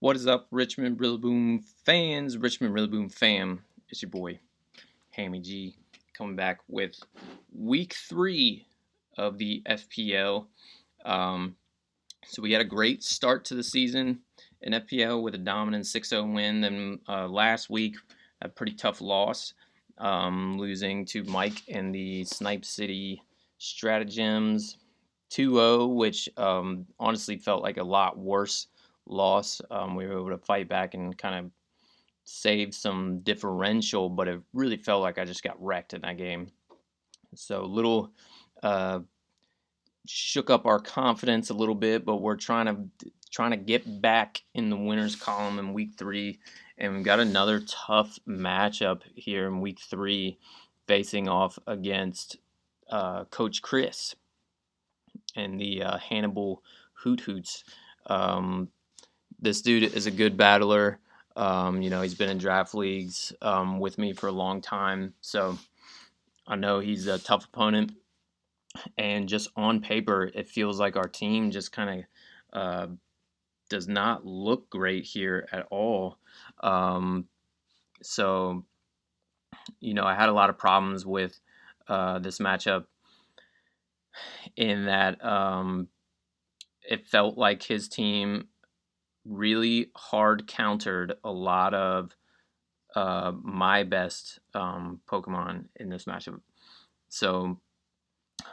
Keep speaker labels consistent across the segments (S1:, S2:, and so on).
S1: What is up, Richmond Rillaboom fans? Richmond Rillaboom fam. It's your boy, Hammy G, coming back with week 3 of the FPL. Um, so we had a great start to the season in FPL with a dominant 6-0 win. Then last week, a pretty tough loss, losing to Mike and the Snipe City Stratagems 2-0, which honestly felt like a lot worse loss. We were able to fight back and kind of save some differential, but it really felt like I just got wrecked in that game. So little uh, shook up our confidence a little bit, but we're trying to get back in the winners column in week 3, and we've got another tough matchup here in week 3, facing off against Coach Chris and the Hannibal Hoot-Hoots. This dude is a good battler. He's been in draft leagues with me for a long time, so I know he's a tough opponent. And just on paper, it feels like our team just kind of does not look great here at all. So, I had a lot of problems with this matchup in that it felt like his team really hard countered a lot of my best Pokemon in this matchup. So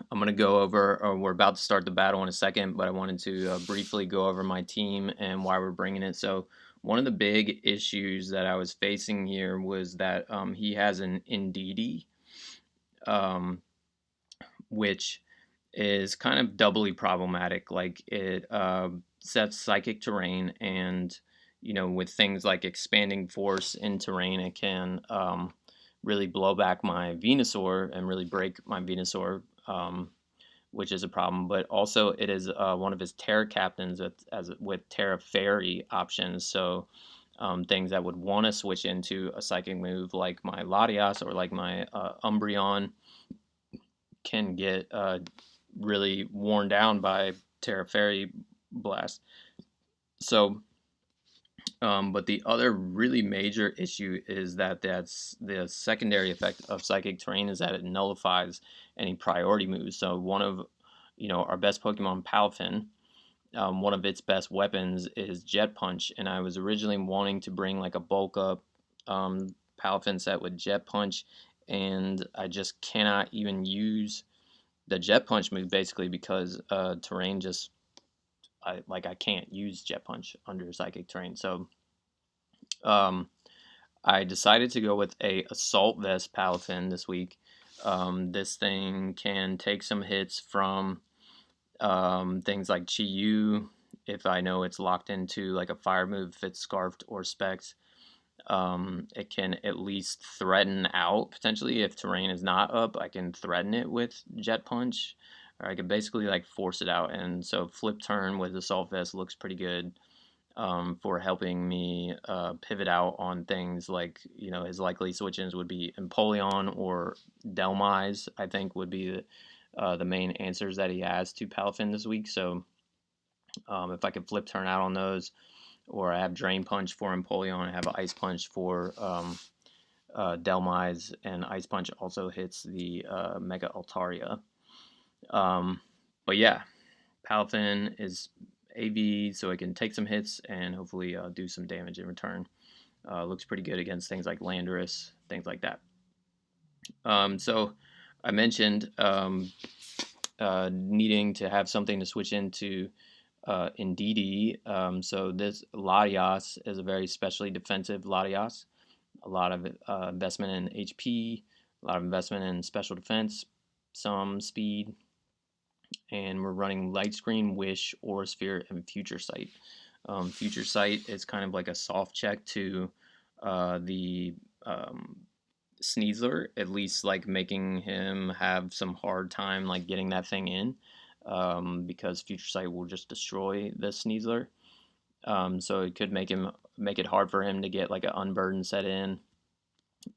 S1: I'm going to go over, or we're about to start the battle in a second, but I wanted to briefly go over my team and why we're bringing it. So one of the big issues that I was facing here was that he has an Indeedee, which is kind of doubly problematic. Like it sets psychic terrain, and with things like expanding force in terrain, it can really blow back my Venusaur and really break my Venusaur, which is a problem. But also, it is one of his Terra captains with Terra Fairy options. So things that would want to switch into a psychic move, like my Latias or like my Umbreon, can get really worn down by Terra Fairy Blast. So, but the other really major issue is that's the secondary effect of Psychic Terrain is that it nullifies any priority moves. So one of our best Pokemon, Palafin, one of its best weapons is Jet Punch, and I was originally wanting to bring like a bulk up Palafin set with Jet Punch, and I just cannot even use the Jet Punch move basically because terrain just I can't use Jet Punch under Psychic Terrain. So I decided to go with a Assault Vest Palafin this week. This thing can take some hits from things like Chi-Yu if I know it's locked into like a fire move if it's Scarfed or Specs. It can at least threaten out potentially if terrain is not up. I can threaten it with Jet Punch, or I could basically like force it out. And so Flip Turn with Assault Vest looks pretty good for helping me pivot out on things like his likely switch-ins would be Empoleon or Dhelmise. I think would be the main answers that he has to Palafin this week. So if I could Flip Turn out on those, or I have Drain Punch for Empoleon, I have Ice Punch for Dhelmise, and Ice Punch also hits the Mega Altaria. But yeah, Palafin is AV, so it can take some hits and hopefully do some damage in return. Looks pretty good against things like Landorus, things like that. So I mentioned needing to have something to switch into Indeedee. So this Latias is a very specially defensive Latias. A lot of investment in HP, a lot of investment in special defense, some speed, and we're running Light Screen, Wish, Aura Sphere, and Future Sight. Future Sight is kind of like a soft check to the Sneasler, at least like making him have some hard time like getting that thing in, because Future Sight will just destroy the Sneasler. So it could make it hard for him to get like an Unburden set in.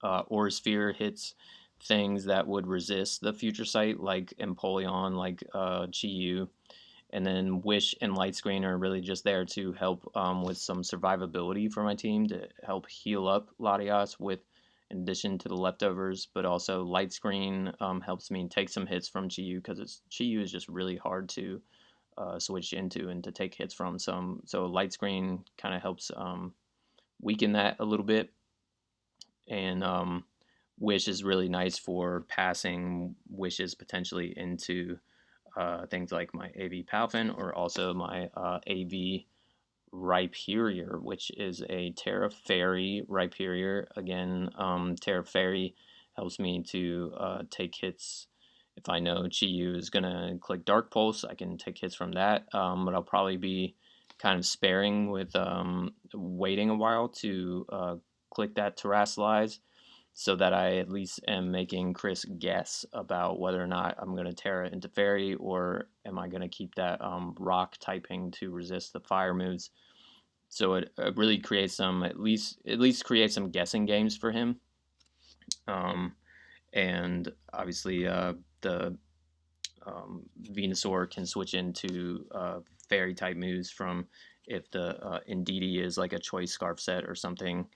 S1: Aura Sphere hits things that would resist the Future Sight, like Empoleon, like Chi-Yu, And then Wish and Light Screen are really just there to help with some survivability for my team to help heal up Latias with, in addition to the leftovers, but also Light Screen helps me take some hits from Chi-Yu because Chi-Yu is just really hard to switch into and to take hits from. So Light Screen kind of helps weaken that a little bit, and Wish is really nice for passing wishes potentially into things like my AV Palfin or also my AV Rhyperior, which is a Terra Fairy Rhyperior. Again, Terra Fairy helps me to take hits. If I know Chi-Yu is going to click Dark Pulse, I can take hits from that. But I'll probably be kind of sparing with waiting a while to click that Terrasilize so that I at least am making Chris guess about whether or not I'm going to Terra into Fairy or am I going to keep that Rock typing to resist the fire moves. So it really creates some at least creates some guessing games for him. And obviously the Venusaur can switch into Fairy type moves from if the Indeedee is like a choice Scarf set or something.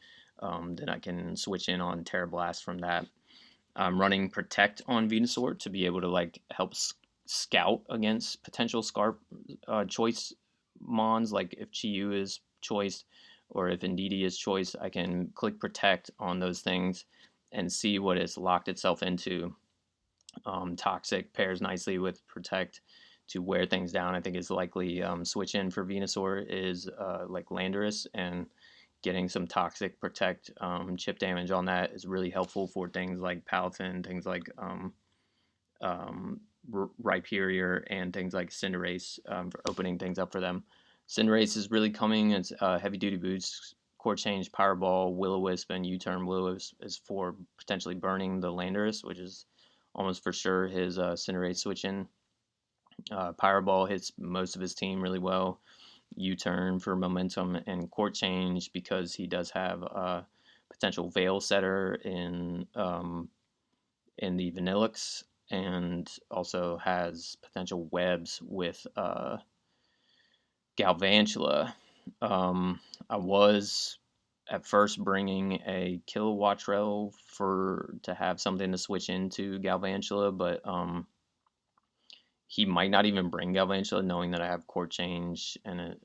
S1: Then I can switch in on Terra Blast from that. I'm running Protect on Venusaur to be able to like help scout against potential Scarf choice mons. Like if Chi-Yu is choiced or if Indeedee is choiced, I can click Protect on those things and see what it's locked itself into. Toxic pairs nicely with Protect to wear things down. I think is likely switch in for Venusaur is like Landorus, and getting some Toxic Protect chip damage on that is really helpful for things like Palafin, things like Rhyperior, and things like Cinderace for opening things up for them. Cinderace is really coming. It's heavy duty boots, core change, Powerball, Will-O-Wisp, and U-turn. Will-O-Wisp is for potentially burning the Landorus, which is almost for sure his Cinderace switch in. Powerball hits most of his team really well. U-turn for momentum and court change because he does have a potential Veil setter in the Vanillix, and also has potential webs with Galvantula. I was at first bringing a Kilowattrel to have something to switch into Galvantula, but he might not even bring Galvantula, knowing that I have Court Change and it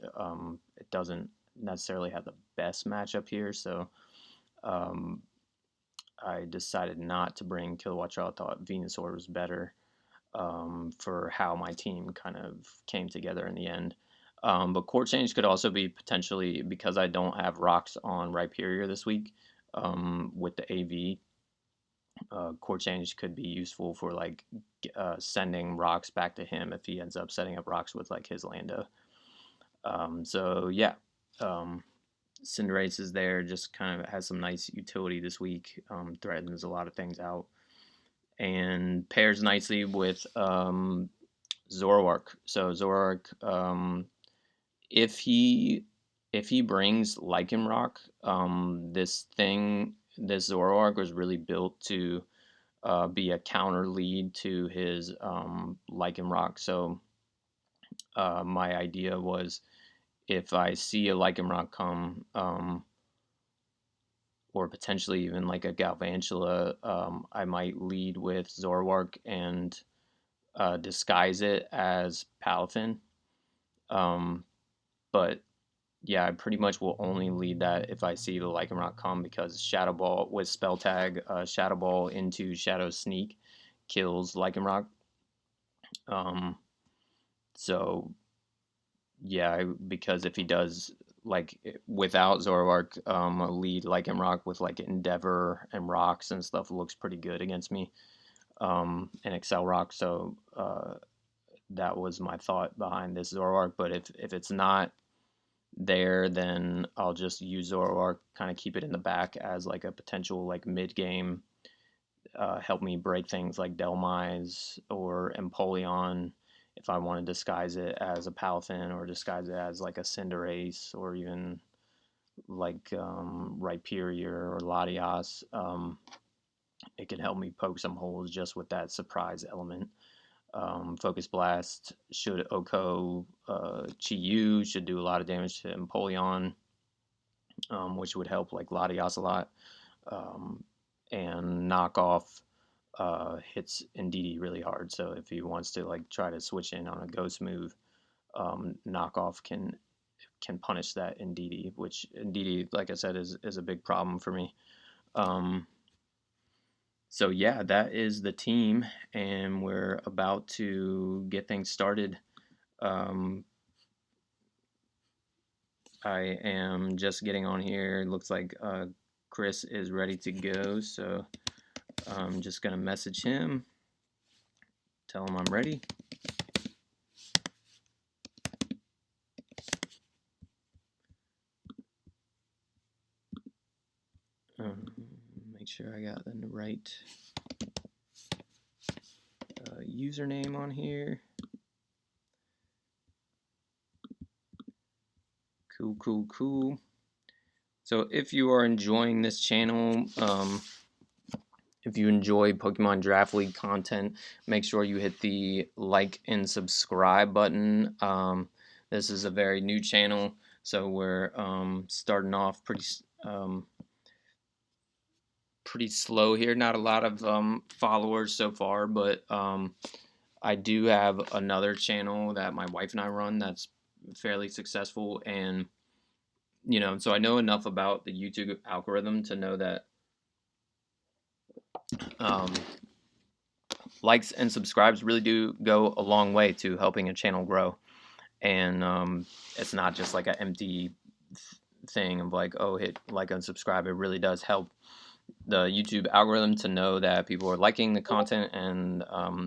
S1: doesn't necessarily have the best matchup here. So I decided not to bring Kilowattrel. I thought Venusaur was better for how my team kind of came together in the end. But Court Change could also be potentially, because I don't have rocks on Rhyperior this week with the AV. Court Change could be useful for like sending rocks back to him if he ends up setting up rocks with like his Lando. So yeah, Cinderace is there, just kind of has some nice utility this week. Threatens a lot of things out and pairs nicely with Zoroark. So Zoroark, if he brings Lycanroc, this Zoroark was really built to be a counter lead to his Lycanroc. So my idea was if I see a Lycanroc come, or potentially even like a Galvantula, I might lead with Zoroark and disguise it as Palafin. But yeah, I pretty much will only lead that if I see the Lycanroc come, because Shadow Ball with Spell Tag, Shadow Ball into Shadow Sneak kills Lycanroc. So yeah, because if he does like without Zoroark, lead Lycanroc with like Endeavor and Rocks and stuff looks pretty good against me. And Excel Rock. So that was my thought behind this Zoroark. But if it's not there, then I'll just use Zoroark, kind of keep it in the back as like a potential like mid game, help me break things like Dhelmise or Empoleon if I want to disguise it as a Palafin or disguise it as like a Cinderace or even like Rhyperior or Latias. It can help me poke some holes just with that surprise element. Focus Blast should Oko Chi-Yu should do a lot of damage to Empoleon, which would help like Latias a lot. And Knockoff hits Indeedee really hard. So if he wants to like try to switch in on a ghost move, Knockoff can punish that Indeedee, which Indeedee, like I said, is a big problem for me. So yeah, that is the team, and we're about to get things started. I am just getting on here. It looks like Chris is ready to go, so I'm just gonna message him, tell him I'm ready. Make sure I got the right username on here. Cool. So if you are enjoying this channel, if you enjoy Pokemon Draft League content, make sure you hit the like and subscribe button. This is a very new channel, so we're starting off pretty slow here. Not a lot of followers so far, but I do have another channel that my wife and I run that's fairly successful, and so I know enough about the YouTube algorithm to know that likes and subscribes really do go a long way to helping a channel grow. And it's not just like an empty thing of like, oh, hit like and subscribe. It really does help the YouTube algorithm to know that people are liking the content and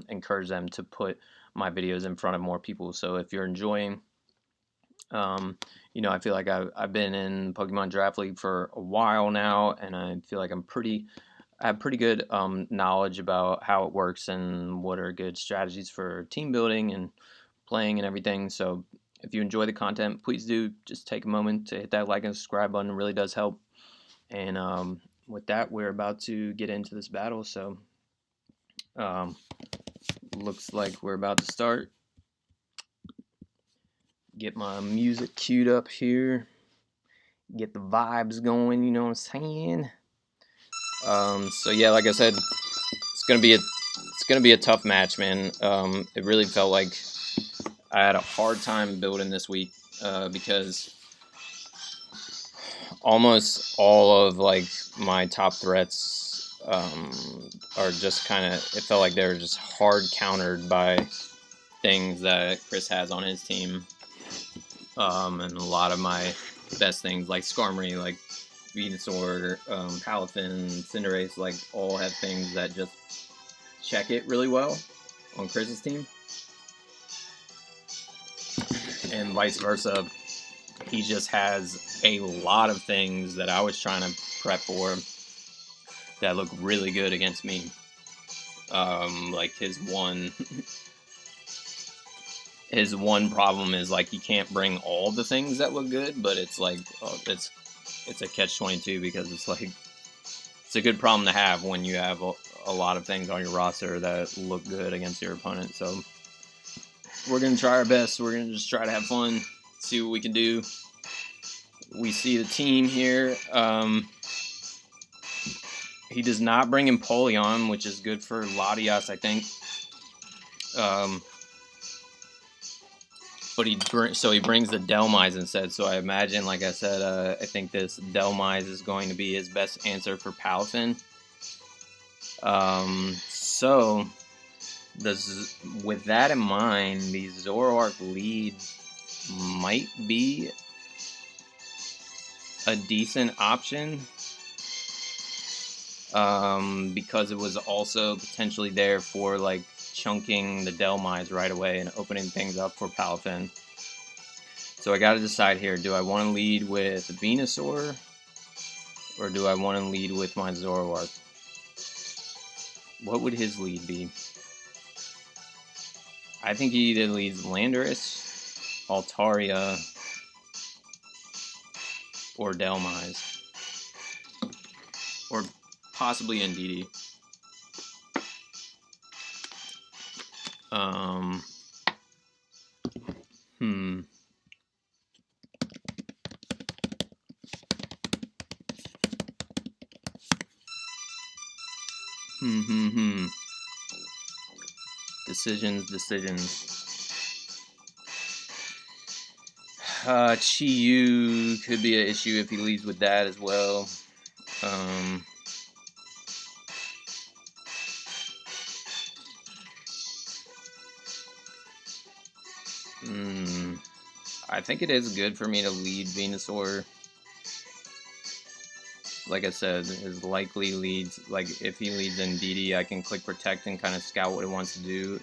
S1: encourage them to put my videos in front of more people. So if you're enjoying, I feel like I've been in Pokemon Draft League for a while now, and I feel like I have pretty good knowledge about how it works and what are good strategies for team building and playing and everything. So if you enjoy the content, please do just take a moment to hit that like and subscribe button. It really does help. And with that, we're about to get into this battle. So looks like we're about to start. Get my music queued up here. Get the vibes going, you know what I'm saying? So yeah, like I said, it's gonna be a tough match, man. It really felt like I had a hard time building this week because almost all of like my top threats are just kind of. It felt like they were just hard countered by things that Chris has on his team, and a lot of my best things like Skarmory, like Venusaur, Palafin, Cinderace, like all have things that just check it really well on Chris's team, and vice versa. He just has a lot of things that I was trying to prep for that look really good against me. Like his one problem is like he can't bring all the things that look good, but it's like it's a catch-22 because it's like it's a good problem to have when you have a lot of things on your roster that look good against your opponent. So we're gonna try our best. We're gonna just try to have fun, see what we can do. We see the team here. He does not bring Empoleon, which is good for Latias, I think. But he brings the Dhelmise instead. So I imagine, like I said, I think this Dhelmise is going to be his best answer for Palafin. So with that in mind, the Zoroark lead might be a decent option. Because it was also potentially there for like chunking the Dhelmise right away and opening things up for Palafin. So I got to decide here: do I want to lead with Venusaur, or do I want to lead with my Zoroark? What would his lead be? I think he either leads Landorus, Altaria, or Dhelmise, or possibly Indeedee. Hmm. Decisions. Chi-Yu could be an issue if he leads with that as well. I think it is good for me to lead Venusaur. Like I said, his likely leads, like if he leads Indeedee, I can click Protect and kind of scout what it wants to do.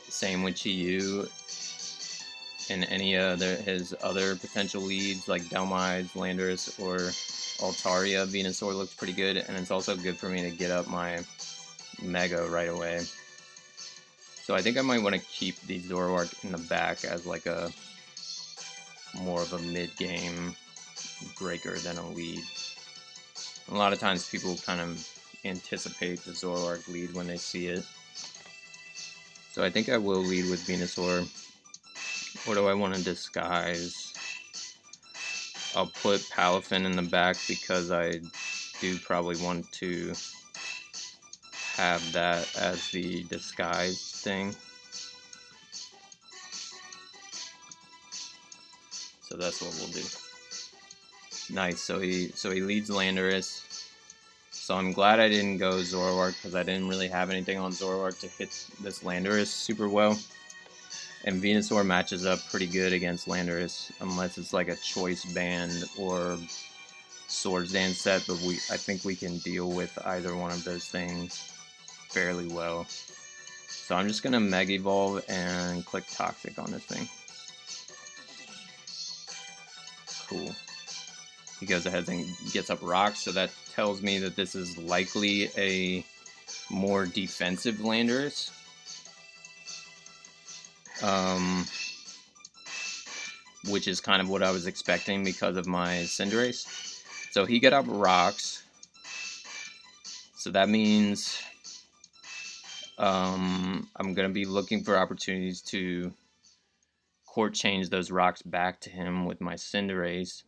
S1: Same with Chi-Yu and any other his other potential leads like Dhelmise, Landorus, or Altaria. Venusaur looks pretty good, and it's also good for me to get up my Mega right away. So I think I might want to keep the Zoroark in the back as like a more of a mid-game breaker than a lead. A lot of times people kind of anticipate the Zoroark lead when they see it. So I think I will lead with Venusaur. Or do I want to disguise? I'll put Palafin in the back because I do probably want to have that as the disguise thing. So that's what we'll do. Nice. So he leads Landorus. So I'm glad I didn't go Zoroark because I didn't really have anything on Zoroark to hit this Landorus super well. And Venusaur matches up pretty good against Landorus unless it's like a choice band or Swords Dance set, but I think we can deal with either one of those things fairly well. So I'm just going to Mega Evolve and click Toxic on this thing. Cool. He goes ahead and gets up Rocks, so that tells me that this is likely a more defensive Landorus. Which is kind of what I was expecting because of my Cinderace. So he got up Rocks. So that means I'm going to be looking for opportunities to court change those rocks back to him with my Cinderace.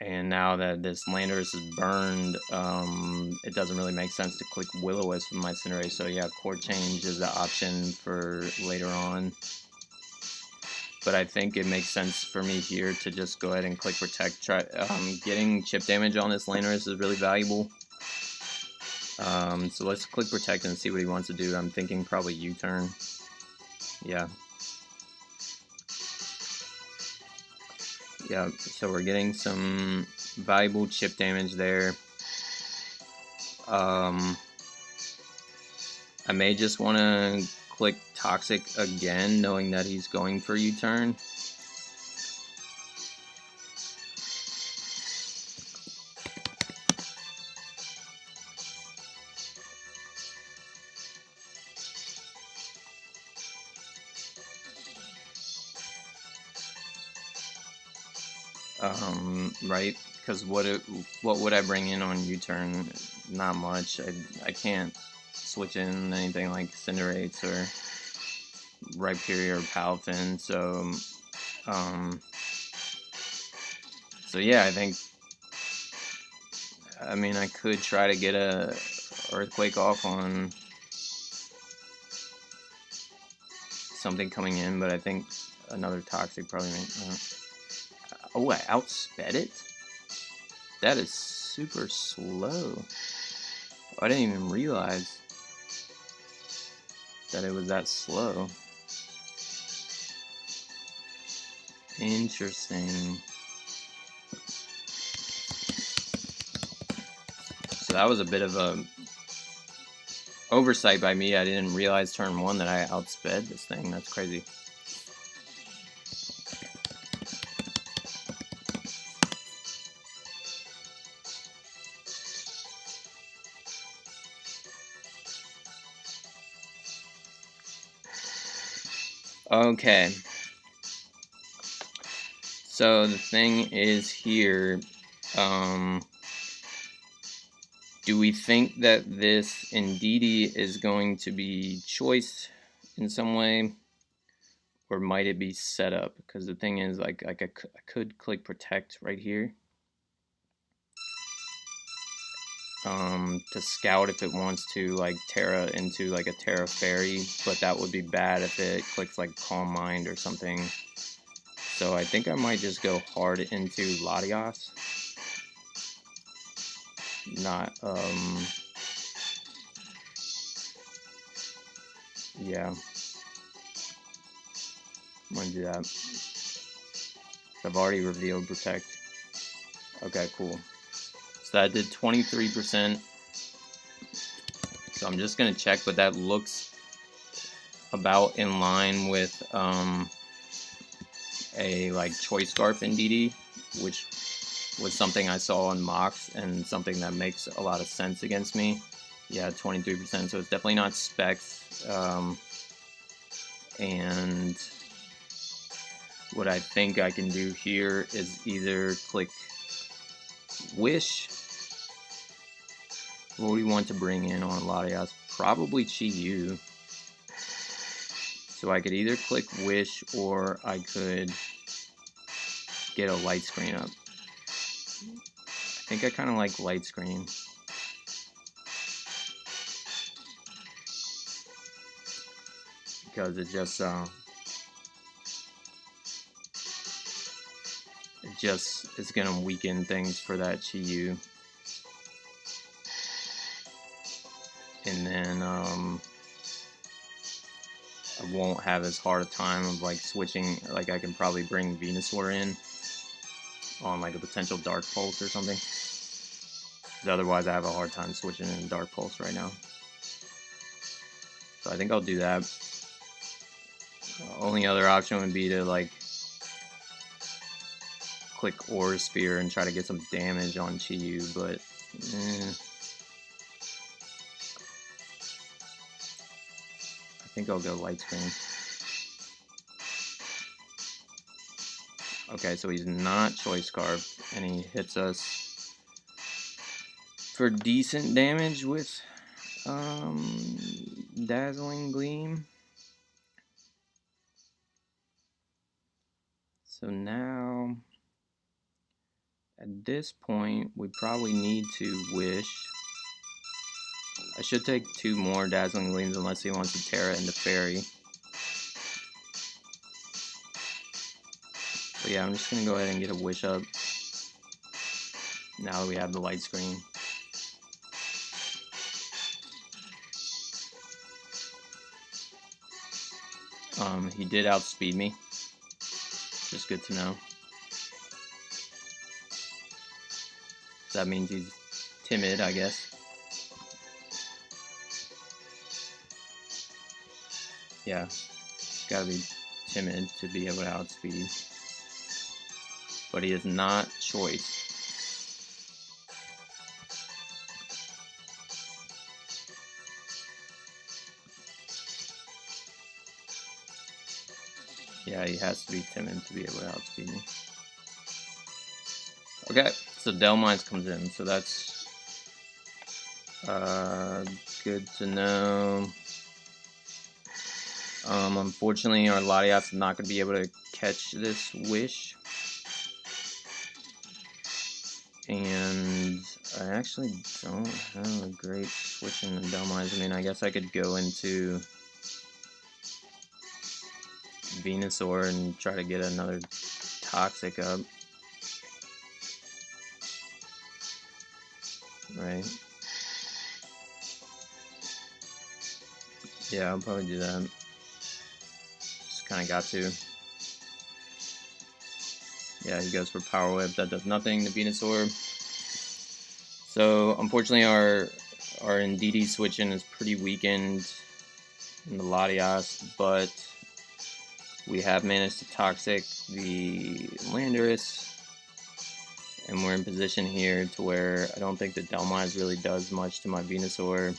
S1: And now that this Landorus is burned, it doesn't really make sense to click Will-O-Wisp with my Cinderace. So yeah, court change is the option for later on. But I think it makes sense for me here to just go ahead and click Protect. Getting chip damage on this Landorus is really valuable. So let's click Protect and see what he wants to do. I'm thinking probably U-turn. Yeah. Yeah, so we're getting some valuable chip damage there. I may just want to click Toxic again, knowing that he's going for U-turn. Right? Because what would I bring in on U-turn? Not much. I can't switch in anything like Cinderace or Rhyperior or Palafin. So yeah, I mean, I could try to get a Earthquake off on something coming in, but I think another Toxic probably makes. Oh, I outsped it? That is super slow. I didn't even realize that it was that slow. Interesting. So that was a bit of a oversight by me. I didn't realize turn 1 that I outsped this thing. That's crazy. Okay. So the thing is here, Do we think that this Indeedee is going to be choice in some way, or might it be set up? Because the thing is, like I could click protect right here to scout if it wants to like Terra into like a Terra Fairy, but that would be bad if it clicks like Calm Mind or something. So I think I might just go hard into Latias. Not, yeah. I'm gonna do that. I've already revealed Protect. Okay, cool. So that did 23%. So I'm just gonna check, but that looks about in line with a like Choice Scarf Indeedee, which was something I saw on mocks and something that makes a lot of sense against me. Yeah, 23%. So it's definitely not specs. And what I think I can do here is either click Wish. What do we want to bring in on Latias? Probably Chi-Yu. So I could either click Wish or I could get a light screen up. I think I kind of like light screen. Because it just is gonna weaken things for that Chi-Yu. And then I won't have as hard a time of like switching. Like I can probably bring Venusaur in on like a potential Dark Pulse or something. Because otherwise I have a hard time switching in Dark Pulse right now. So I think I'll do that. Only other option would be to like click Aura Sphere and try to get some damage on Chi-Yu, but I think I'll go light screen. Okay, so he's not Choice Scarf, and he hits us for decent damage with Dazzling Gleam. So now, at this point, we probably need to Wish. I should take 2 more Dazzling Gleams unless he wants to Terra into Fairy. But yeah, I'm just going to go ahead and get a Wish up. Now that we have the light screen. He did outspeed me. Just good to know. That means he's timid, I guess. Yeah, gotta be timid to be able to outspeed. But he is not Choice. Yeah, he has to be timid to be able to outspeed me. Okay, so Dhelmise comes in, so that's good to know. Unfortunately, our Latias is not going to be able to catch this Wish. And I actually don't have a great switch in Dhelmise. I mean, I guess I could go into Venusaur and try to get another Toxic up. Right? Yeah, I'll probably do that. Just kind of got to. Yeah, he goes for Power Whip. That does nothing to Venusaur. So, unfortunately, our Indeedee switch-in is pretty weakened in the Latias, but we have managed to Toxic the Landorus, and we're in position here to where I don't think the Dhelmise really does much to my Venusaur,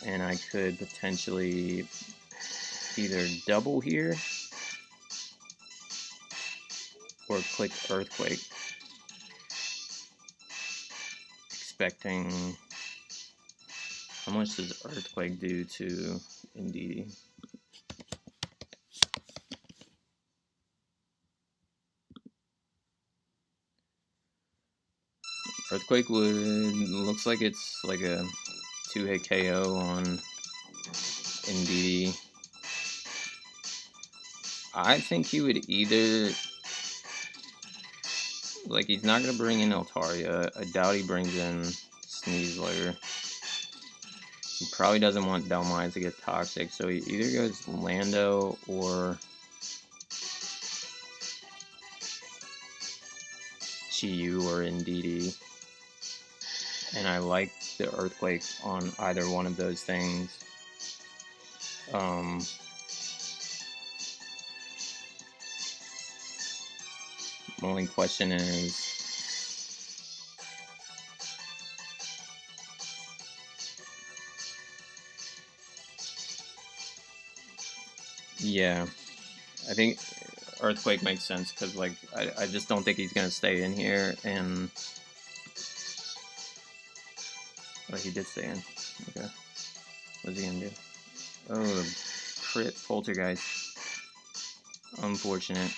S1: and I could potentially either double here or click Earthquake. expecting. How much does Earthquake do to Indeedee? Earthquake looks like it's like a 2-hit KO on Indeedee. I think he would either, like, he's not going to bring in Altaria. I doubt he brings in Sneasler. He probably doesn't want Dhelmise to get toxic, so he either goes Lando or Chi-Yu or Indeedee. And I like the Earthquake on either one of those things. My only question is, yeah, I think Earthquake makes sense because, like, I just don't think he's gonna stay in here. And oh, he did stay in. Okay, what's he gonna do? Oh, the crit Poltergeist. Unfortunate.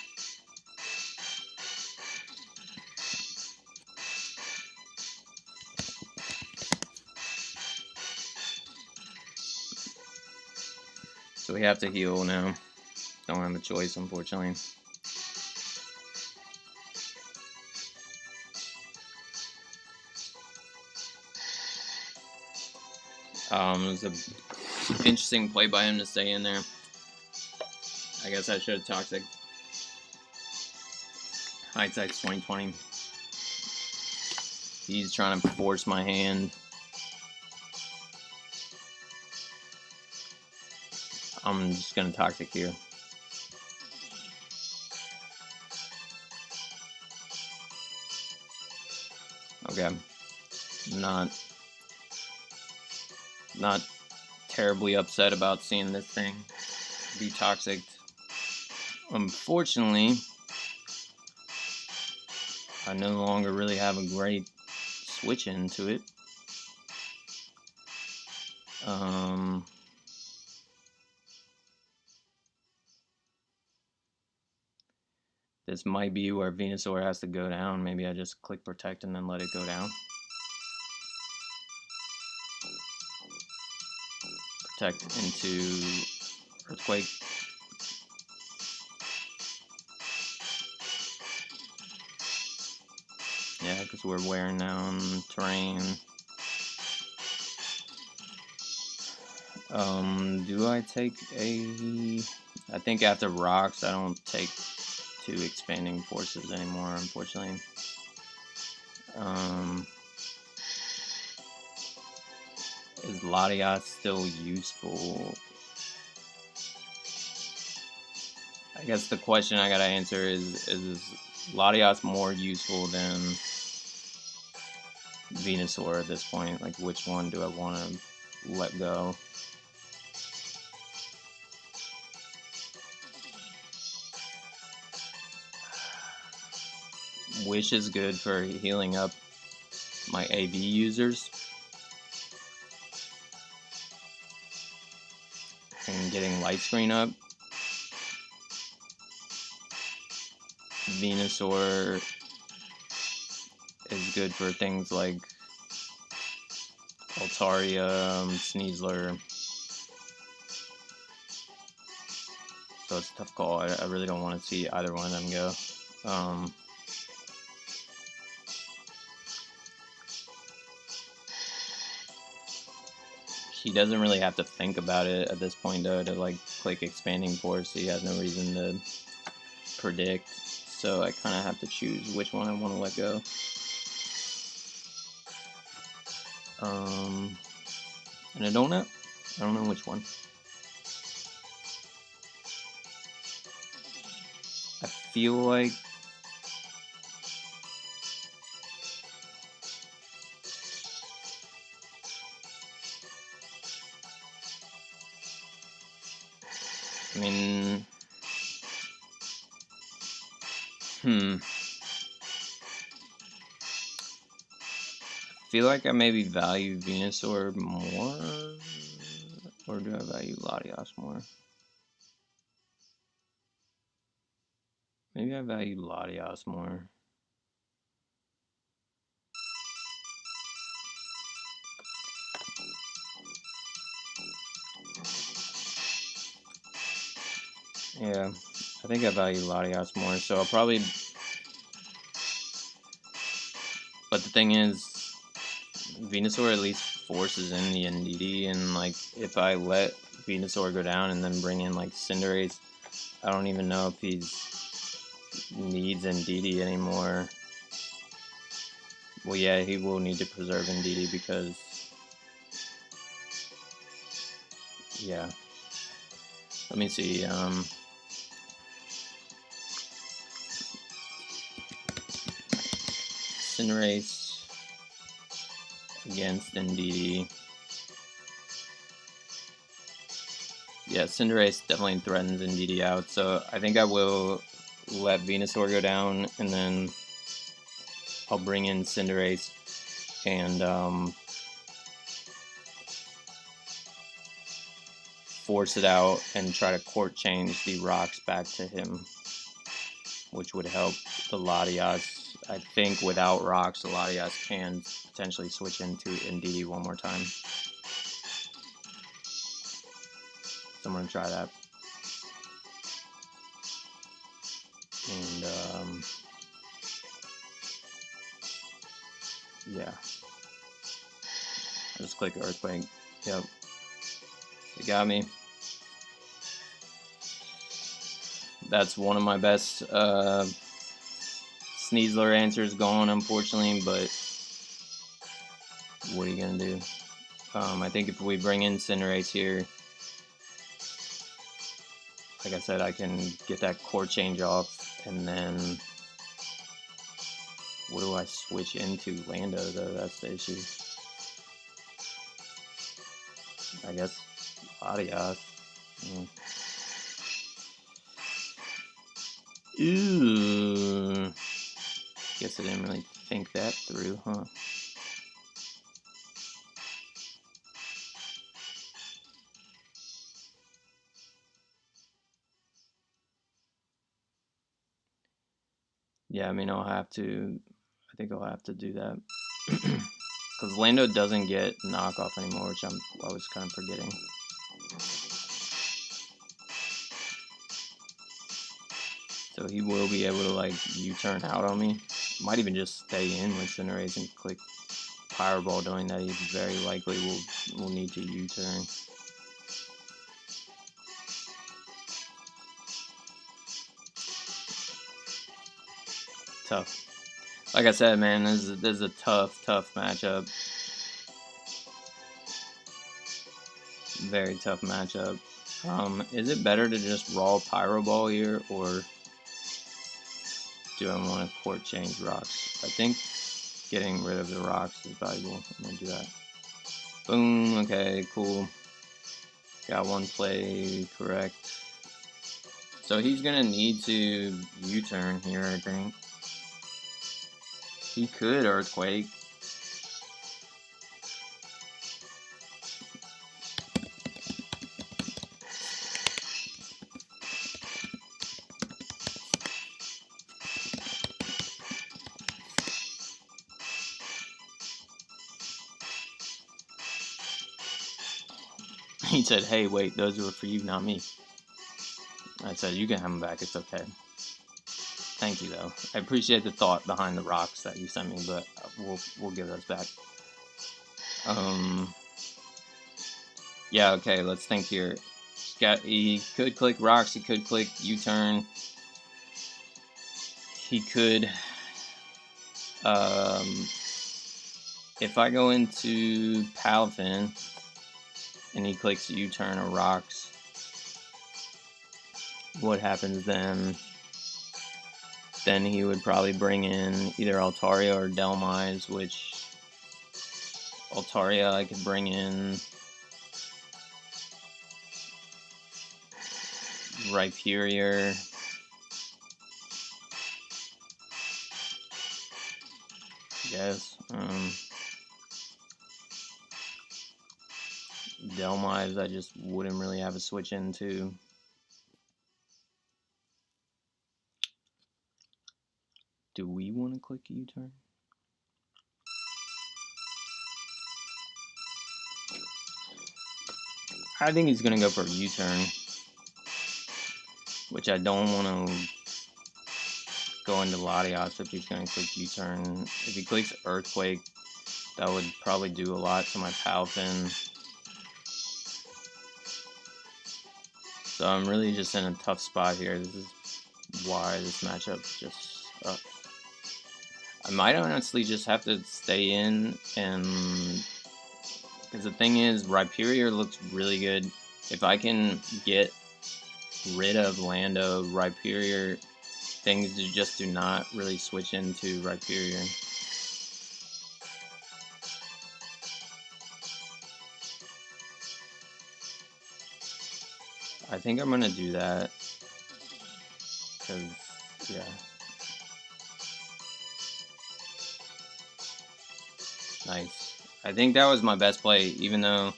S1: So we have to heal now. Don't have a choice, unfortunately. It was an interesting play by him to stay in there. I guess I should have toxic. Hindsight's 2020. He's trying to force my hand. I'm just gonna toxic here. Okay. Not terribly upset about seeing this thing be toxic. Unfortunately, I no longer really have a great switch into it. This might be where Venusaur has to go down. Maybe I just click protect and then let it go down. Protect into Earthquake. Yeah, because we're wearing down terrain. Do I take a... I think after rocks, I don't take 2 expanding forces anymore, unfortunately. Is Latias still useful? I guess the question I gotta answer is Latias more useful than Venusaur at this point? Like, which one do I want to let go? Wish is good for healing up my AV users and getting light screen up. Venusaur is good for things like Altaria, Sneasler. So it's a tough call. I really don't want to see either one of them go. He doesn't really have to think about it at this point, though, to like click expanding force. He has no reason to predict. So I kind of have to choose which one I want to let go. And I don't know which one. I feel like I feel like I maybe value Venusaur more, or do I value Latios more? Maybe I value Latios more. Yeah, I think I value Latios more, so I'll probably... But the thing is, Venusaur at least forces in the Indeedee, and like if I let Venusaur go down and then bring in like Cinderace, I don't even know if he needs Indeedee anymore. Well, yeah, he will need to preserve Indeedee because, yeah. Let me see. Cinderace against Indeedee. Yeah, Cinderace definitely threatens Indeedee out, so I think I will let Venusaur go down, and then I'll bring in Cinderace and force it out and try to court change the rocks back to him, which would help the Latias. I think without rocks, the Latias can potentially switch into Indeedee one more time. So I'm going to try that. And, yeah. I'll just click Earthquake. Yep. It got me. That's one of my best Sneasler answers gone, unfortunately, but what are you going to do? I think if we bring in Cinderace here, like I said, I can get that core change off, and then what do I switch into? Lando, though, that's the issue. I guess Latias. Ooh. Guess I didn't really think that through, huh? Yeah, I mean, I think I'll have to do that. Because Lando doesn't get knockoff anymore, which I was kind of forgetting. So he will be able to, like, U-turn out on me. Might even just stay in with Cinderace and click Powerball, knowing that he very likely will need to U-turn. Tough. Like I said, man, this is a tough matchup. Very tough matchup. Is it better to just raw Pyro Ball here, or do I want to court change rocks? I think getting rid of the rocks is valuable. I'm going to do that. Boom. Okay, cool. Got one play correct. So he's going to need to U-turn here, I think. He could Earthquake. He said, hey, wait, those were for you, not me. I said, you can have them back, it's okay. Thank you, though. I appreciate the thought behind the rocks that you sent me, but we'll give those back. Yeah, okay, let's think here. He could click rocks, he could click U-turn. He could, if I go into Palafin and he clicks U-turn or rocks, what happens then? Then he would probably bring in either Altaria or Dhelmise, which Altaria I could bring in Rhyperior. I guess. Dhelmise I just wouldn't really have a switch into. Do we want to click U-turn? I think he's going to go for a U-turn, which I don't want to go into Latias if he's going to click U-turn. If he clicks Earthquake, that would probably do a lot to my Palafin. So I'm really just in a tough spot here. This is why this matchup just sucks. I might honestly just have to stay in, and because the thing is, Rhyperior looks really good. If I can get rid of Lando, Rhyperior, things just do not really switch into Rhyperior. I think I'm going to do that, because, yeah. Nice. I think that was my best play, even though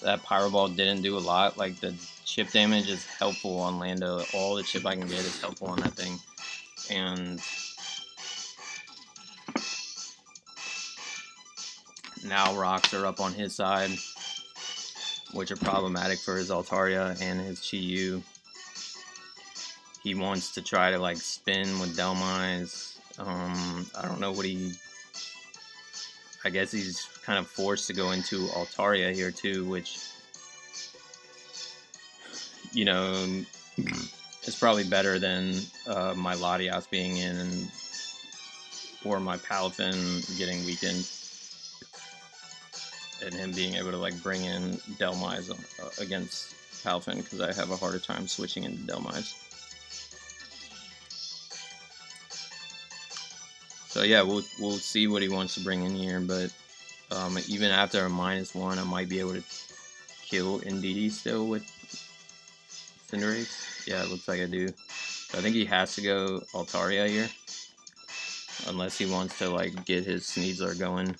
S1: that Pyro Ball didn't do a lot. Like, the chip damage is helpful on Lando. All the chip I can get is helpful on that thing. And now rocks are up on his side, which are problematic for his Altaria and his Chi-Yu. He wants to try to, like, spin with Dhelmise. I don't know what he... I guess he's kind of forced to go into Altaria here, too, which, you know, is probably better than my Latias being in or my Palafin getting weakened and him being able to, like, bring in Dhelmise against Palafin, because I have a harder time switching into Dhelmise. So yeah, we'll see what he wants to bring in here, but even after a -1, I might be able to kill Indeedee still with Cinderace. Yeah, it looks like I do. So I think he has to go Altaria here, unless he wants to, like, get his Sneasler going.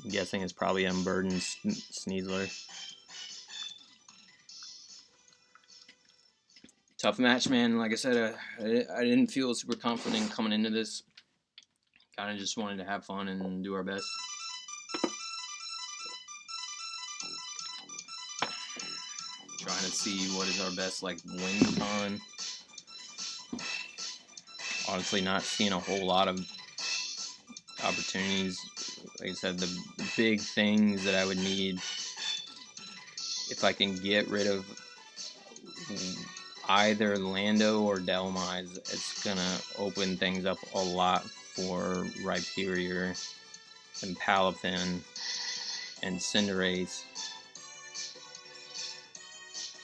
S1: I'm guessing it's probably Unburdened Sneasler. Tough match, man. Like I said, I didn't feel super confident coming into this. Kind of just wanted to have fun and do our best. Trying to see what is our best, like, win con. Honestly, not seeing a whole lot of opportunities. Like I said, the big things that I would need, if I can get rid of either Lando or Dhelmise, it's gonna open things up a lot for Rhyperior and Palafin and Cinderace.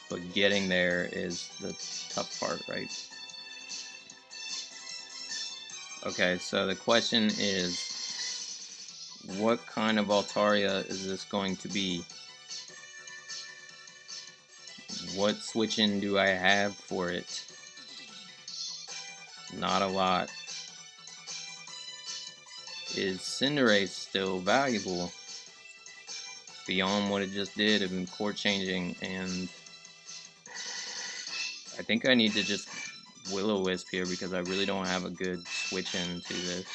S1: But getting there is the tough part, right? Okay, so the question is, what kind of Altaria is this going to be? What switch-in do I have for it? Not a lot. Is Cinderace still valuable beyond what it just did of court changing? And I think I need to just Will-O-Wisp here, because I really don't have a good switch-in to this.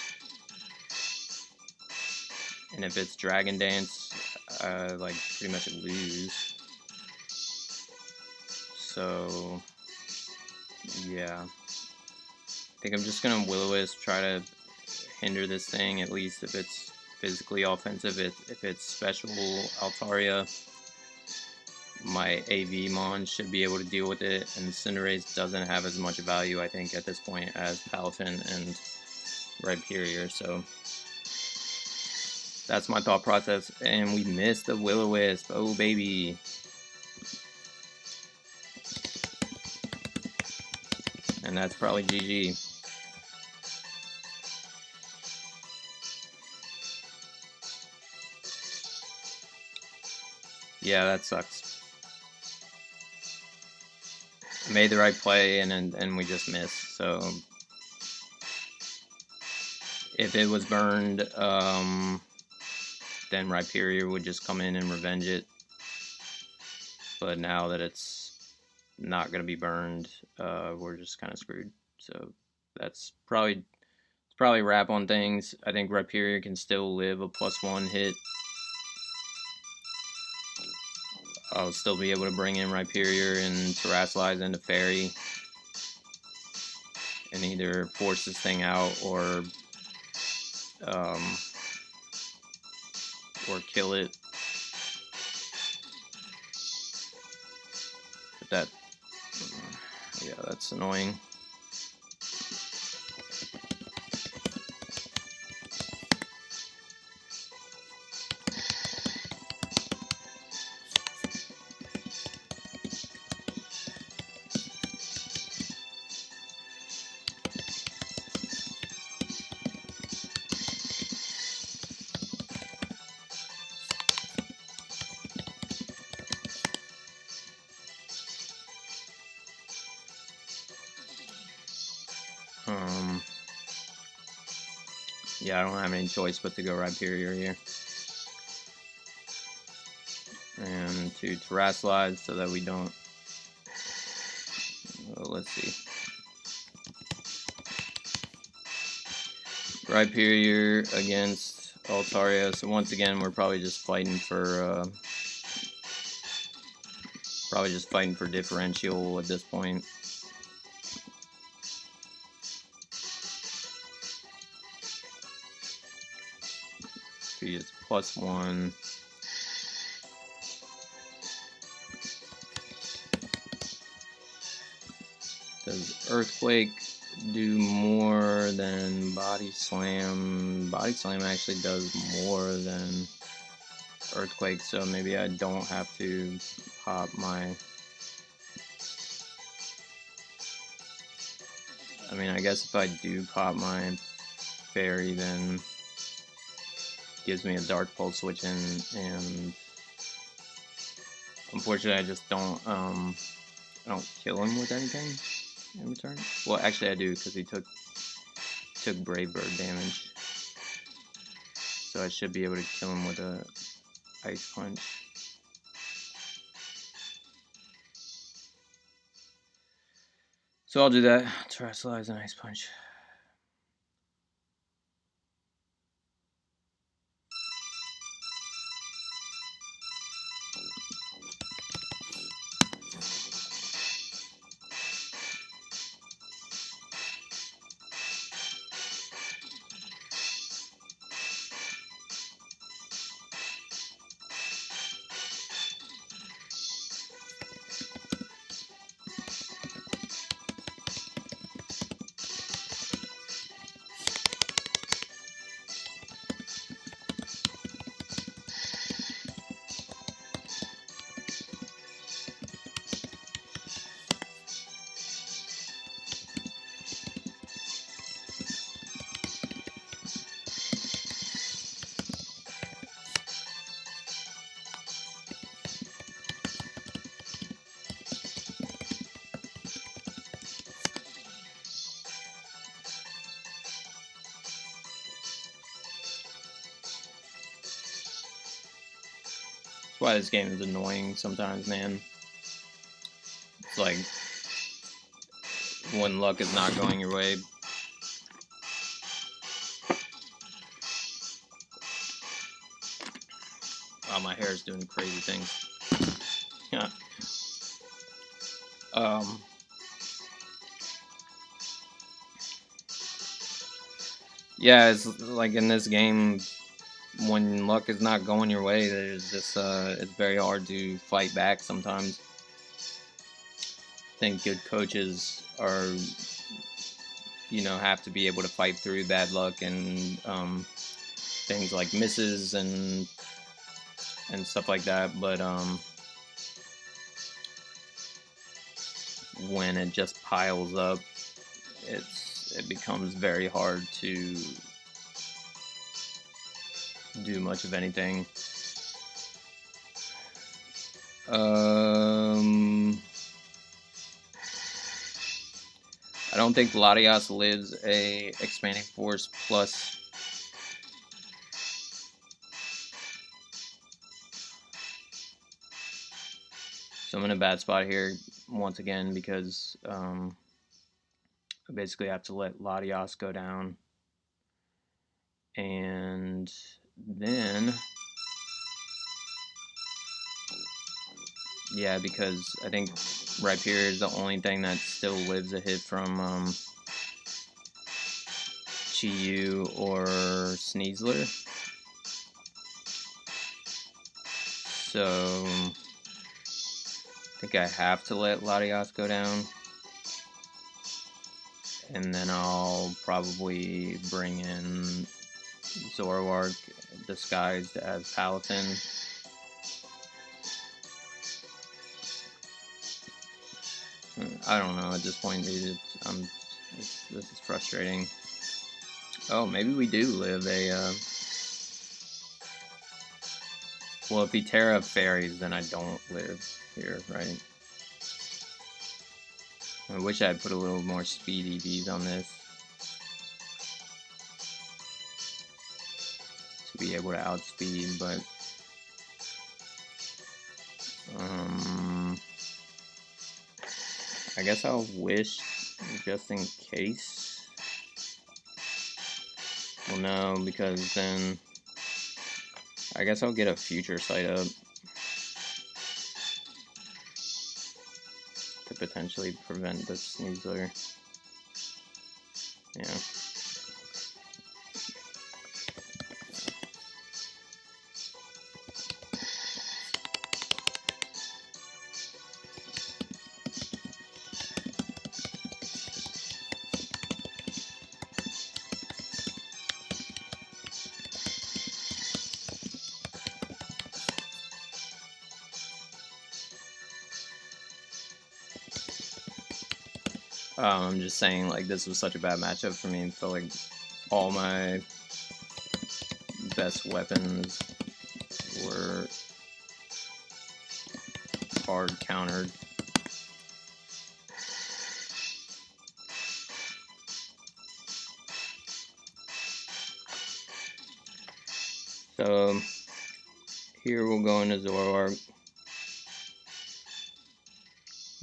S1: And if it's Dragon Dance, like, pretty much lose. So, yeah. I think I'm just gonna Will-O-Wisp, try to hinder this thing, at least if it's physically offensive. If it's special Altaria, my AV Mon should be able to deal with it, and Cinderace doesn't have as much value, I think, at this point as Palafin and Rhyperior, so that's my thought process. And we missed the Will-O-Wisp. Oh, baby. And that's probably GG. Yeah, that sucks. I made the right play, and we just missed. So if it was burned, then Rhyperior would just come in and revenge it. but now that it's not going to be burned, we're just kind of screwed. So that's probably a wrap on things. I think Rhyperior can still live a +1 hit. I'll still be able to bring in Rhyperior and Terrasilize into Fairy and either force this thing out or kill it. But that, yeah, that's annoying. Yeah, I don't have any choice but to go Rhyperior here. And to Terrasilize so that we don't... Well, let's see. Rhyperior against Altaria. So once again, we're probably just fighting for... differential at this point. He is +1. Does Earthquake do more than Body Slam? Body Slam actually does more than Earthquake, so maybe I don't have to pop my... I mean, I guess if I do pop my Fairy, then gives me a Dark Pulse switch in, and unfortunately I just don't I don't kill him with anything in return. Well, actually I do, because he took Brave Bird damage, so I should be able to kill him with a Ice Punch. So I'll do that. Terrasilize and Ice Punch. That's why this game is annoying sometimes, man. It's like when luck is not going your way. Oh, my hair is doing crazy things. Yeah. Yeah, it's like in this game, when luck is not going your way, there's just it's very hard to fight back sometimes. I think good coaches are, have to be able to fight through bad luck and things like misses and stuff like that. But when it just piles up, it becomes very hard to do much of anything. I don't think Latias lives a Expanding Force plus. So I'm in a bad spot here once again because I basically have to let Latios go down. And then, yeah, because I think Rhyperior is the only thing that still lives a hit from Chi-Yu or Sneasler. So I think I have to let Latios go down. And then I'll probably bring in Zoroark disguised as Palutena. I don't know at this point, dude. This is frustrating. Oh, maybe we do live a. Well, if he Terra Fairies, then I don't live here, right? I wish I had put a little more speed EVs on this to be able to outspeed, but I guess I'll wish just in case. Well, no, because then I guess I'll get a future sight up to potentially prevent the Sneasler. Yeah. I'm just saying, like, this was such a bad matchup for me. I felt like all my best weapons were hard countered. So here we'll go into Zoroark.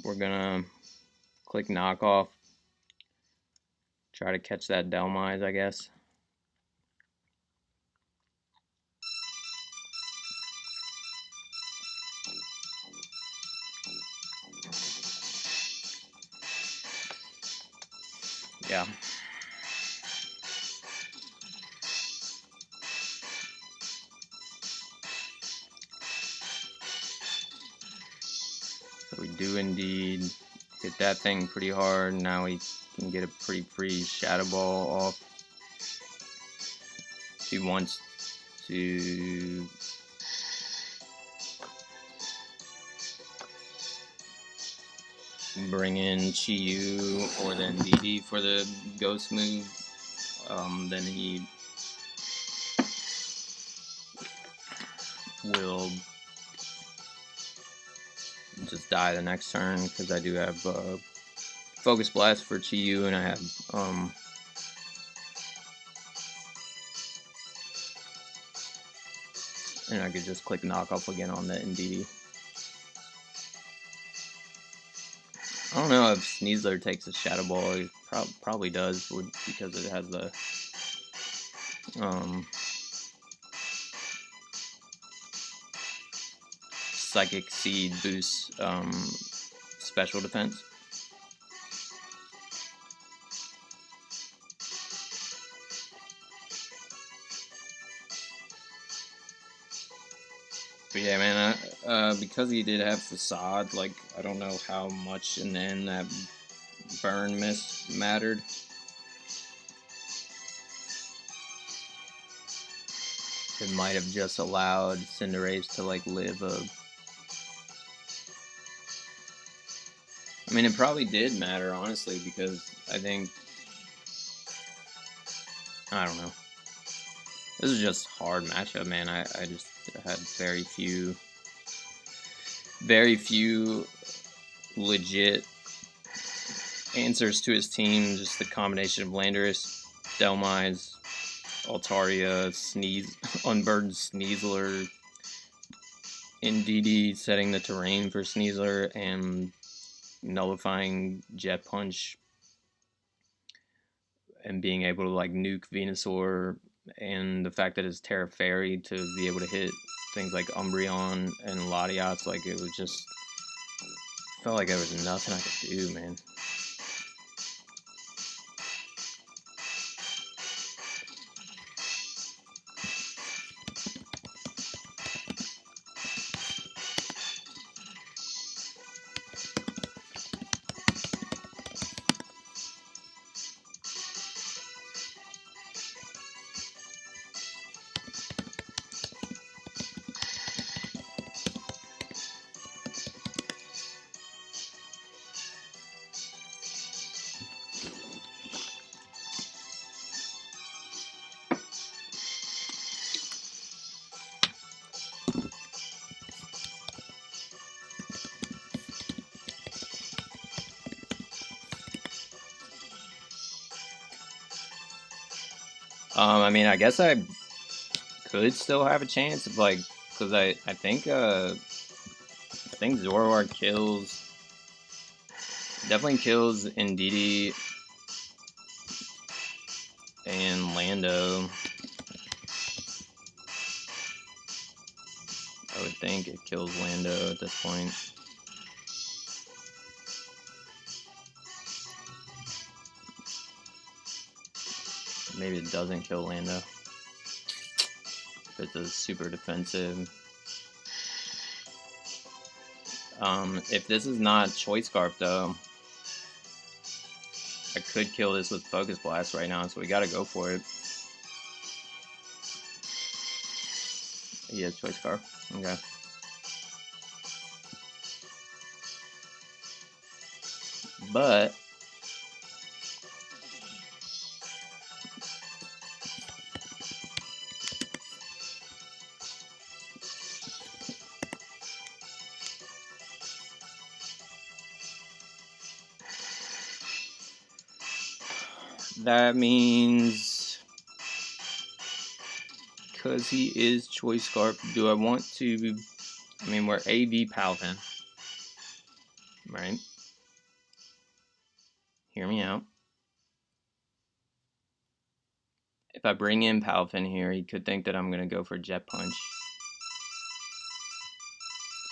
S1: We're gonna click knockoff. Try to catch that Dhelmise, I guess. Yeah. So we do indeed hit that thing pretty hard. Now we can get a pretty free Shadow Ball off. He wants to bring in Chi-Yu or then Indeedee for the ghost move. Then he will just die the next turn because I do have Focus Blast for Chi-Yu and I have and I could just click knockoff again on the Indeedee. I don't know if Sneasler takes a Shadow Ball. He probably does because it has the Psychic Seed boosts special defense. But yeah, man, because he did have Facade, like, I don't know how much in the end that burn miss mattered. It might have just allowed Cinderace to, like, live a... I mean, it probably did matter, honestly, because I think... I don't know. This is just hard matchup, man. I just had very few legit answers to his team. Just the combination of Landorus, Dhelmise, Altaria, Unburdened Sneasler, Indeedee setting the terrain for Sneasler and nullifying Jet Punch and being able to like nuke Venusaur, and the fact that it's Terra Fairy to be able to hit things like Umbreon and Latias, like it was just felt like there was nothing I could do, man. I mean, I guess I could still have a chance of like, because I think Zoroark definitely kills Indeedee and Lando. I would think it kills Lando at this point. Maybe it doesn't kill Lando. If it's a super defensive. If this is not Choice Scarf though, I could kill this with Focus Blast right now, so we gotta go for it. He has Choice Scarf. Okay. But that means, because he is Choice Scarf, do I want to... I mean, we're AV Palpin, right? Hear me out. If I bring in Palpin here, he could think that I'm going to go for Jet Punch.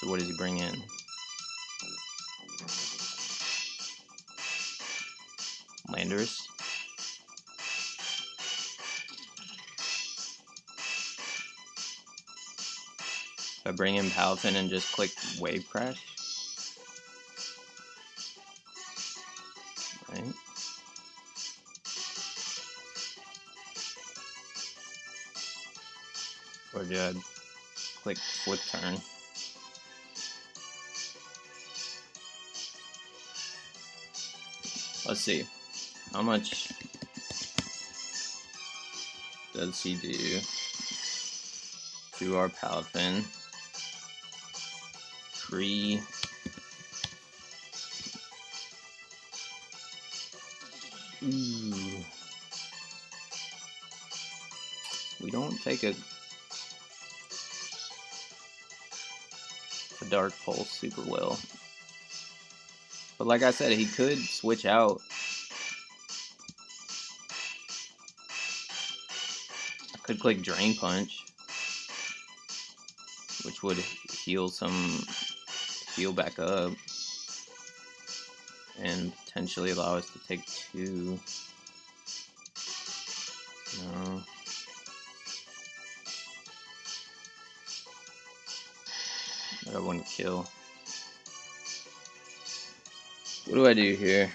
S1: So what does he bring in? Landorus. If I bring in Palpin and just click Wave Crash. Right. Or do I click Flip Turn? Let's see. How much does he do to our Palpin? 3. Ooh. We don't take a Dark Pulse super well. But like I said, he could switch out. I could click Drain Punch, which would heal back up, and potentially allow us to take 2. No. That I wouldn't kill. What do I do here?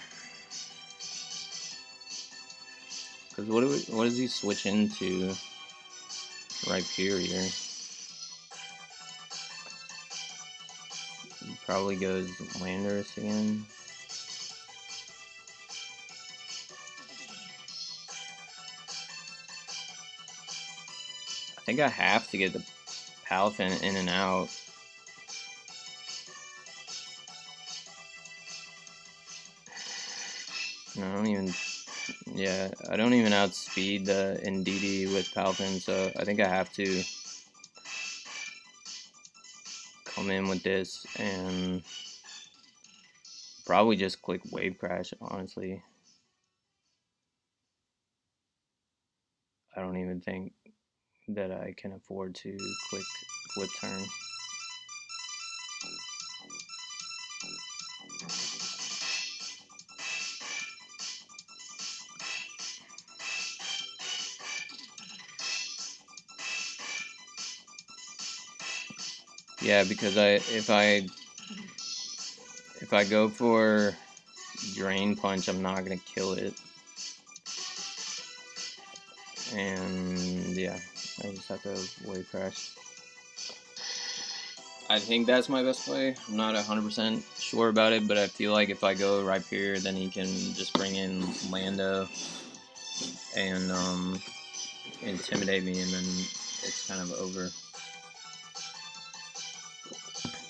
S1: Because what does he switch into? Rhyperior. He probably goes Landorus again. I think I have to get the Palpin in and out. I don't even outspeed the Indeedee with Palpin, so I think I have to come in with this and probably just click Wave Crash, honestly. I don't even think that I can afford to click Flip Turn. Yeah, because if I go for Drain Punch, I'm not gonna kill it. And yeah, I just have to Wave Crash. I think that's my best play. I'm not 100% sure about it, but I feel like if I go Rhyperior, then he can just bring in Lando and intimidate me, and then it's kind of over.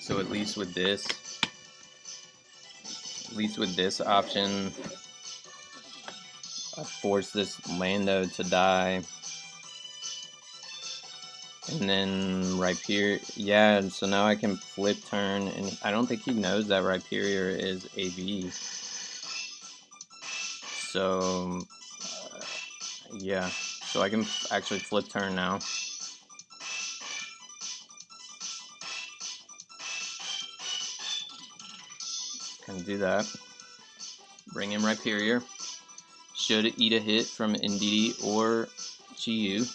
S1: So at least with this option, I force this Lando to die. And then Rhyperior, yeah, so now I can Flip Turn, and I don't think he knows that Rhyperior is AV. So, yeah, so I can actually Flip Turn now. Can do that. Bring in Rhyperior. Should eat a hit from Indeedee or Chi-Yu.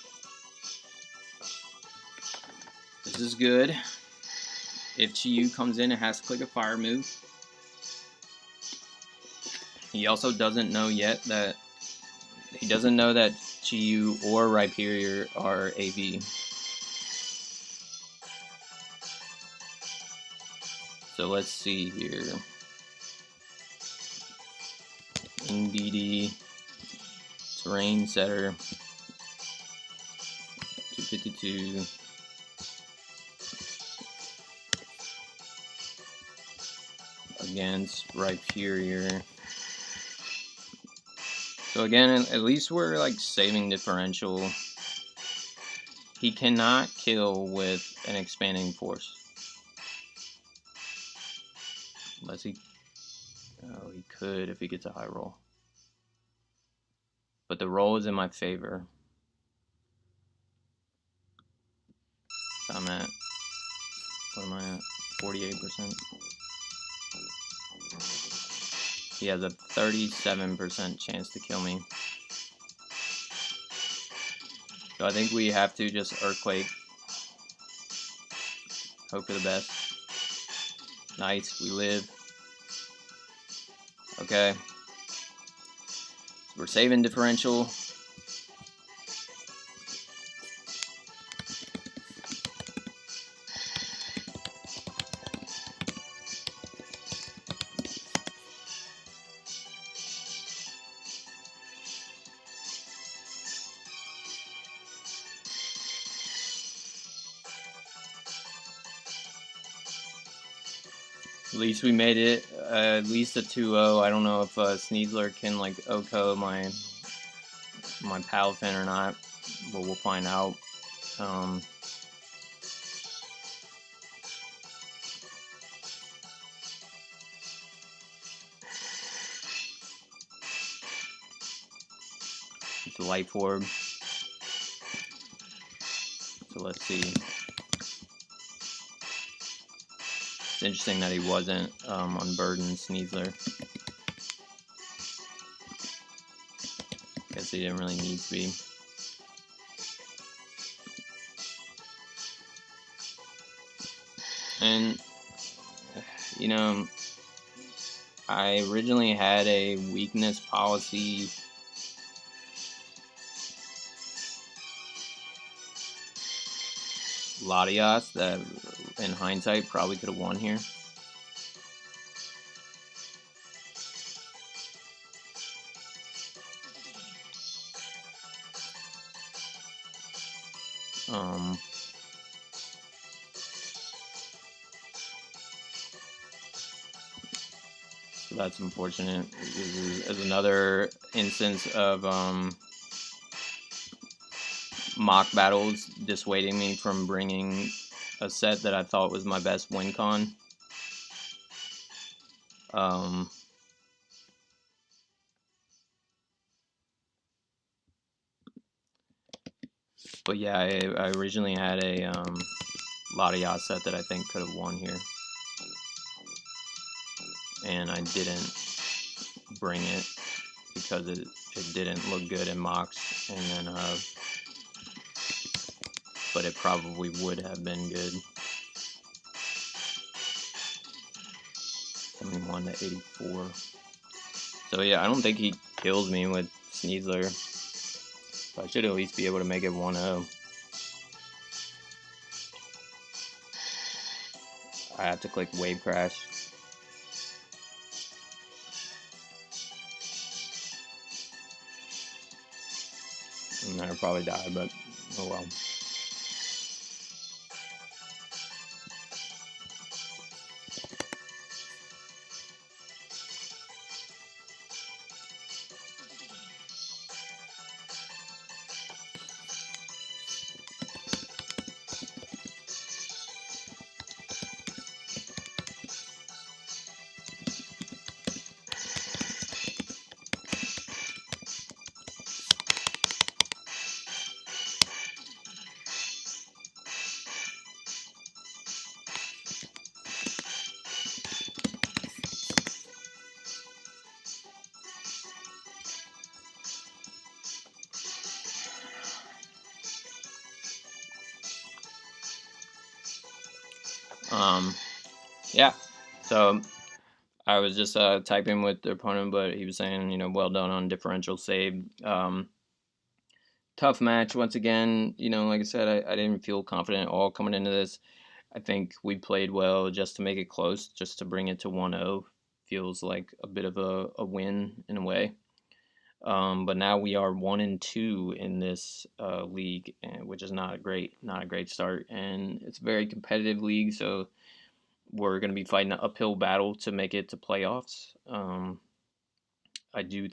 S1: This is good. If Chi-Yu comes in, it has to click a fire move. He also doesn't know yet that Chi-Yu or Rhyperior are AV. So let's see here. Indeedee, Terrain Setter, 252. Against Rhyperior. So again, at least we're like saving differential. He cannot kill with an expanding force. Unless he... Oh, he could if he gets a high roll. But the roll is in my favor. So I'm at... What am I at? 48%. He has a 37% chance to kill me. So I think we have to just Earthquake. Hope for the best. Nice, we live. Okay. So we're saving differential. At least we made it, at least a 2-0. I don't know if Sneasler can like OHKO my Palafin or not, but we'll find out. The Life Orb. So let's see. It's interesting that he wasn't unburdened Sneasler. Guess he didn't really need to be. And, you know, I originally had a weakness policy Latias that, in hindsight, probably could have won here. So that's unfortunate. This is another instance of mock battles dissuading me from bringing a set that I thought was my best win con. But yeah, I originally had a Latias set that I think could have won here, and I didn't bring it because it didn't look good in mocks, and then but it probably would have been good. 71 to 84. So yeah, I don't think he kills me with Sneasler. So I should at least be able to make it 1-0. I have to click Wave Crash. And I'll probably die, but oh well. Yeah. So I was just typing with the opponent, but he was saying, well done on differential save. Tough match once again. Like I said, I didn't feel confident at all coming into this. I think we played well just to make it close, just to bring it to 1-0. Feels like a bit of a win in a way. But now we are 1-2 in this league, which is not a great start, and it's a very competitive league. So we're going to be fighting an uphill battle to make it to playoffs. I do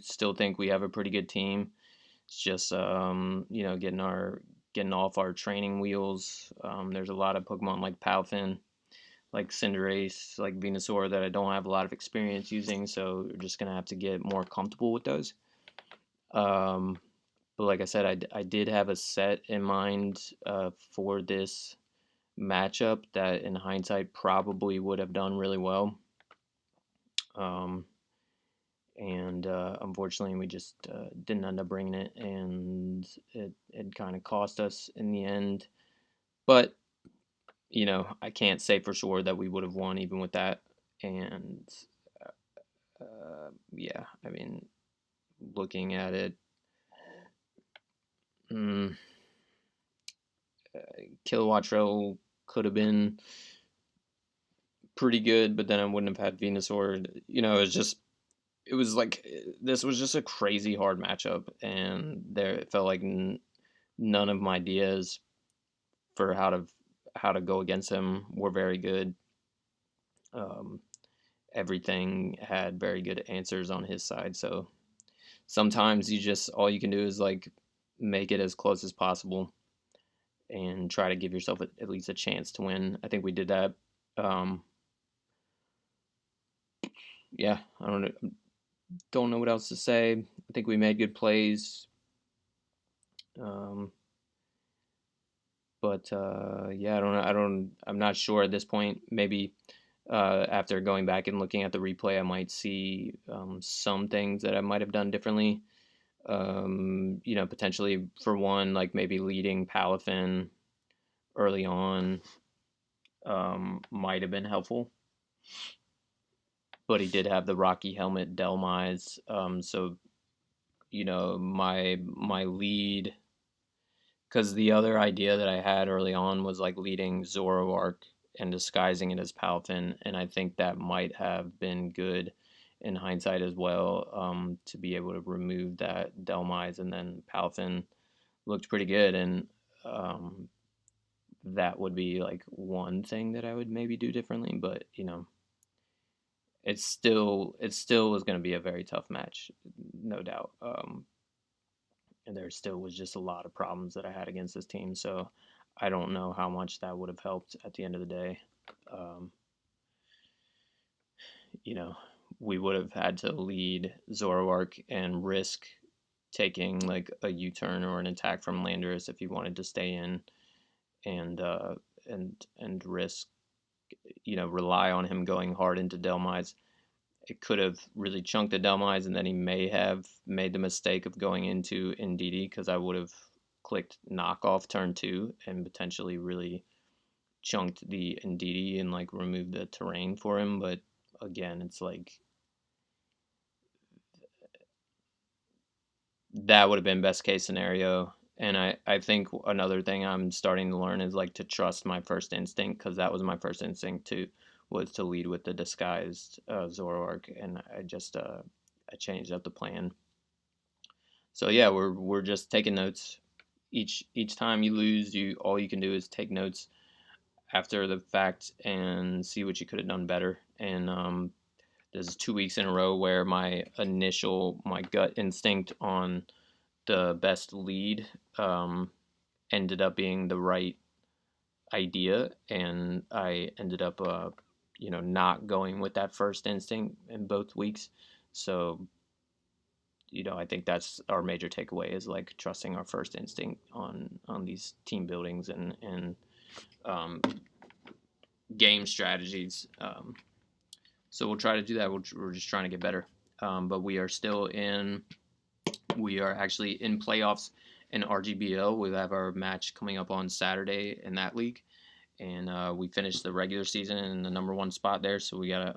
S1: still think we have a pretty good team. It's just getting off our training wheels. There's a lot of Pokemon like Palfin, like Cinderace, like Venusaur that I don't have a lot of experience using, so we're just gonna have to get more comfortable with those. But like I said, I did have a set in mind for this matchup that, in hindsight, probably would have done really well. And unfortunately, we just didn't end up bringing it, and it kind of cost us in the end. But I can't say for sure that we would have won even with that. And yeah, I mean, looking at it, mm, Kilowatt Trail could have been pretty good, but then I wouldn't have had Venusaur. It was like this was just a crazy hard matchup, and it felt like none of my ideas for how to go against him were very good. Um, Everything had very good answers on his side, so sometimes all you can do is like make it as close as possible and try to give yourself at least a chance to win. I think we did that. Um, yeah, I don't know what else to say. I think we made good plays. Um, but yeah, I don't know. I'm not sure at this point. Maybe after going back and looking at the replay, I might see some things that I might have done differently. Potentially for one, like maybe leading Palafin early on might have been helpful. But he did have the Rocky Helmet Dhelmise, so my lead, because the other idea that I had early on was like leading Zoroark and disguising it as Palafin, and I think that might have been good in hindsight as well, to be able to remove that Dhelmise, and then Palafin looked pretty good, and that would be like one thing that I would maybe do differently, but it still was going to be a very tough match, no doubt. And there still was just a lot of problems that I had against this team. So I don't know how much that would have helped at the end of the day. Um, you know, we would have had to lead Zoroark and risk taking like a U-turn or an attack from Landorus if he wanted to stay in, and and risk, rely on him going hard into Dhelmise. It could have really chunked the Dhelmise, and then he may have made the mistake of going into Indeedee, because I would have clicked knock off turn 2 and potentially really chunked the Indeedee and like removed the terrain for him. But again, it's like that would have been best case scenario. And I think another thing I'm starting to learn is like to trust my first instinct, because that was my first instinct too, was to lead with the disguised Zoroark, and I changed up the plan. So yeah, we're just taking notes. Each time you lose, you all you can do is take notes after the fact and see what you could have done better. And this is 2 weeks in a row where my gut instinct on the best lead ended up being the right idea, and I ended up not going with that first instinct in both weeks. So I think that's our major takeaway, is like trusting our first instinct on these team buildings and um, game strategies. So we'll try to do that. We're just trying to get better. But we are actually in playoffs in RGBL. We have our match coming up on Saturday in that league, and we finished the regular season in the number 1 spot there. So we got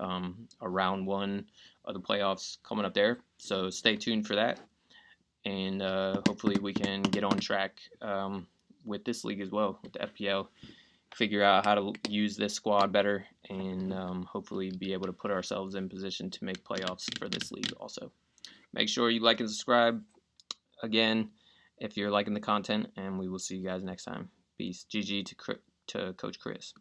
S1: a round 1 of the playoffs coming up there. So stay tuned for that, and hopefully we can get on track with this league as well, with the FPL. Figure out how to use this squad better, and hopefully be able to put ourselves in position to make playoffs for this league also. Make sure you like and subscribe again if you're liking the content, and we will see you guys next time. Peace. GG to Coach Chris.